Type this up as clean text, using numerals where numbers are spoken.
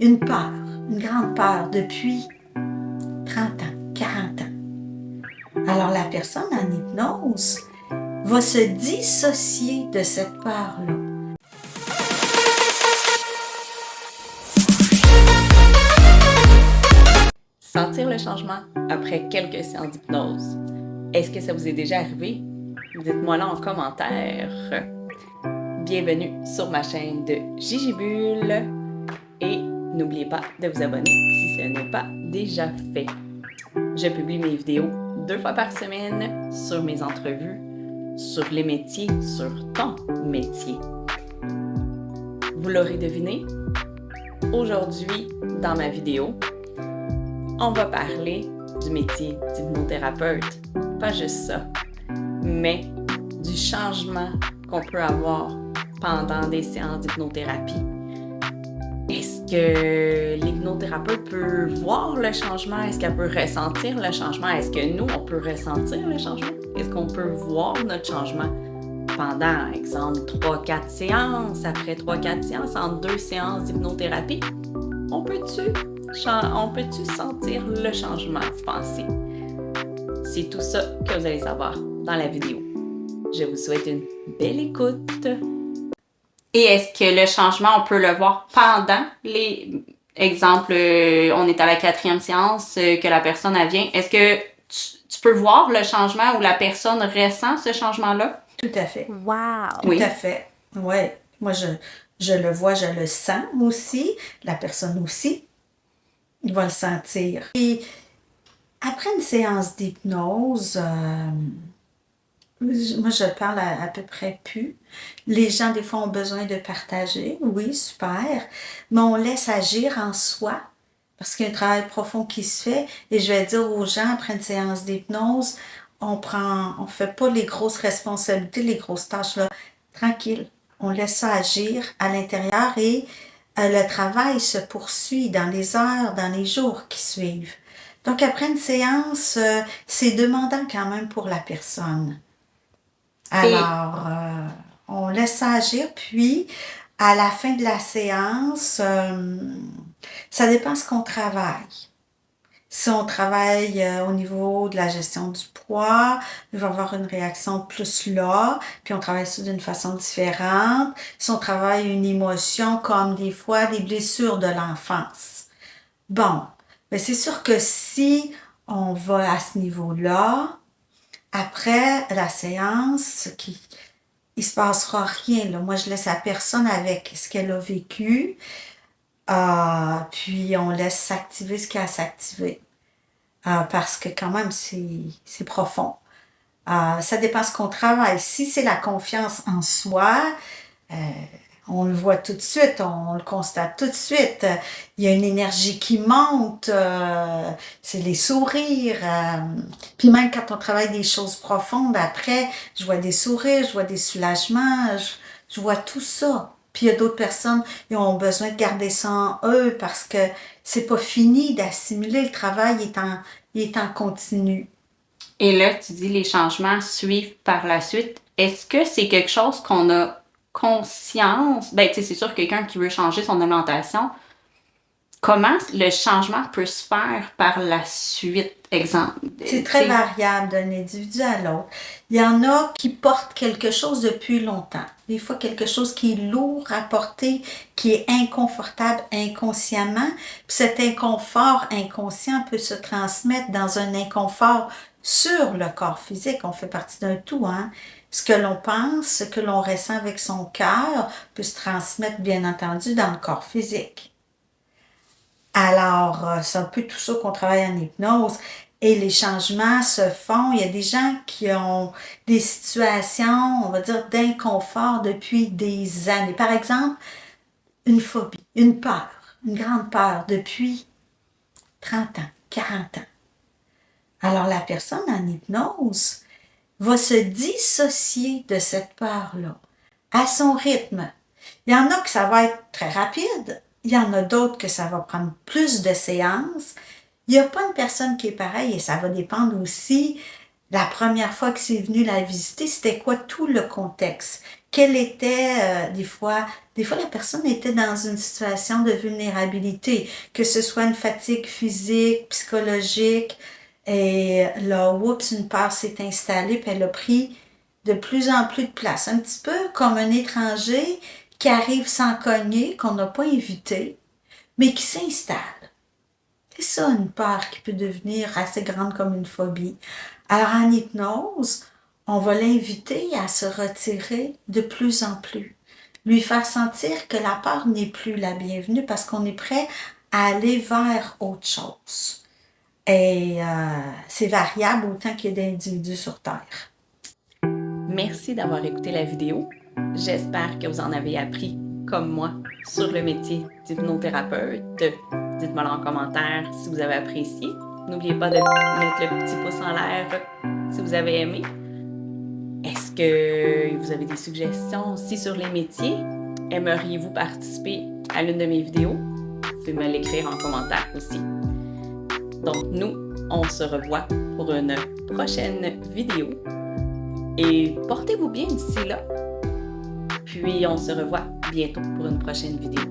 une peur, une grande peur depuis 30 ans, 40 ans. Alors la personne en hypnose va se dissocier de cette peur-là. Sentir le changement après quelques séances d'hypnose. Est-ce que ça vous est déjà arrivé? Dites-moi-le en commentaire. Bienvenue sur ma chaîne de Gigibule et n'oubliez pas de vous abonner si ce n'est pas déjà fait. Je publie mes vidéos 2 fois par semaine sur mes entrevues, sur les métiers, sur ton métier. Vous l'aurez deviné, aujourd'hui dans ma vidéo, on va parler du métier d'hypnothérapeute. Pas juste ça, mais du changement qu'on peut avoir pendant des séances d'hypnothérapie. Est-ce que l'hypnothérapeute peut voir le changement? Est-ce qu'elle peut ressentir le changement? Est-ce que nous, on peut ressentir le changement? Est-ce qu'on peut voir notre changement pendant, exemple, 3-4 séances, après 3-4 séances, entre 2 séances d'hypnothérapie? On peut-tu sentir le changement, vous pensez? C'est tout ça que vous allez savoir dans la vidéo. Je vous souhaite une belle écoute. Et est-ce que le changement, on peut le voir pendant les... Exemple, on est à la 4e séance, que la personne elle vient. Est-ce que tu peux voir le changement ou la personne ressent ce changement-là? Tout à fait. Wow! Tout à fait. Oui. Moi, je le vois, je le sens aussi. La personne aussi, il va le sentir. Et après une séance d'hypnose, moi, je parle à peu près plus. Les gens, des fois, ont besoin de partager. Oui, super. Mais on laisse agir en soi parce qu'il y a un travail profond qui se fait. Et je vais dire aux gens, après une séance d'hypnose, on fait pas les grosses responsabilités, les grosses tâches là. Tranquille. On laisse ça agir à l'intérieur et le travail se poursuit dans les heures, dans les jours qui suivent. Donc, après une séance, c'est demandant quand même pour la personne. Alors, on laisse ça agir, puis à la fin de la séance, ça dépend ce qu'on travaille. Si on travaille au niveau de la gestion du poids, il va y avoir une réaction plus là, puis on travaille ça d'une façon différente. Si on travaille une émotion, comme des fois les blessures de l'enfance. Bon, mais c'est sûr que si on va à ce niveau-là, après la séance, il se passera rien, là. Moi, je laisse la personne avec ce qu'elle a vécu, puis on laisse s'activer ce qui a à s'activer. Parce que quand même, c'est profond. Ça dépend ce qu'on travaille. Si c'est la confiance en soi, on le voit tout de suite, on le constate tout de suite. Il y a une énergie qui monte, c'est les sourires. Puis même quand on travaille des choses profondes, après, je vois des sourires, je vois des soulagements, je vois tout ça. Puis il y a d'autres personnes qui ont besoin de garder ça en eux parce que c'est pas fini d'assimiler. Le travail est en continu. Et là, tu dis les changements suivent par la suite. Est-ce que c'est quelque chose qu'on a conscience? Ben, tu sais, c'est sûr que quelqu'un qui veut changer son alimentation, comment le changement peut se faire par la suite? Exemple. C'est très variable d'un individu à l'autre. Il y en a qui portent quelque chose depuis longtemps. Des fois, quelque chose qui est lourd à porter, qui est inconfortable inconsciemment. Puis cet inconfort inconscient peut se transmettre dans un inconfort sur le corps physique. On fait partie d'un tout, hein. Ce que l'on pense, ce que l'on ressent avec son cœur peut se transmettre, bien entendu, dans le corps physique. Alors, c'est un peu tout ça qu'on travaille en hypnose. Et les changements se font. Il y a des gens qui ont des situations, on va dire, d'inconfort depuis des années. Par exemple, une phobie, une peur, une grande peur depuis 30 ans, 40 ans. Alors, la personne en hypnose va se dissocier de cette peur-là à son rythme. Il y en a que ça va être très rapide. Il y en a d'autres que ça va prendre plus de séances. Il n'y a pas une personne qui est pareille et ça va dépendre aussi la première fois que c'est venu la visiter, c'était quoi tout le contexte quelle était, des fois la personne était dans une situation de vulnérabilité, que ce soit une fatigue physique, psychologique, et là, oups, une peur s'est installée, puis elle a pris de plus en plus de place. Un petit peu comme un étranger qui arrive sans cogner, qu'on n'a pas invité, mais qui s'installe. C'est ça, une peur qui peut devenir assez grande comme une phobie. Alors, en hypnose, on va l'inviter à se retirer de plus en plus. Lui faire sentir que la peur n'est plus la bienvenue parce qu'on est prêt à aller vers autre chose. Et c'est variable autant qu'il y a d'individus sur Terre. Merci d'avoir écouté la vidéo. J'espère que vous en avez appris, comme moi, sur le métier d'hypnothérapeute. Dites-moi en commentaire si vous avez apprécié. N'oubliez pas de mettre le petit pouce en l'air si vous avez aimé. Est-ce que vous avez des suggestions aussi sur les métiers? Aimeriez-vous participer à l'une de mes vidéos? Vous pouvez me l'écrire en commentaire aussi. Donc nous, on se revoit pour une prochaine vidéo. Et portez-vous bien d'ici là. Puis on se revoit bientôt pour une prochaine vidéo.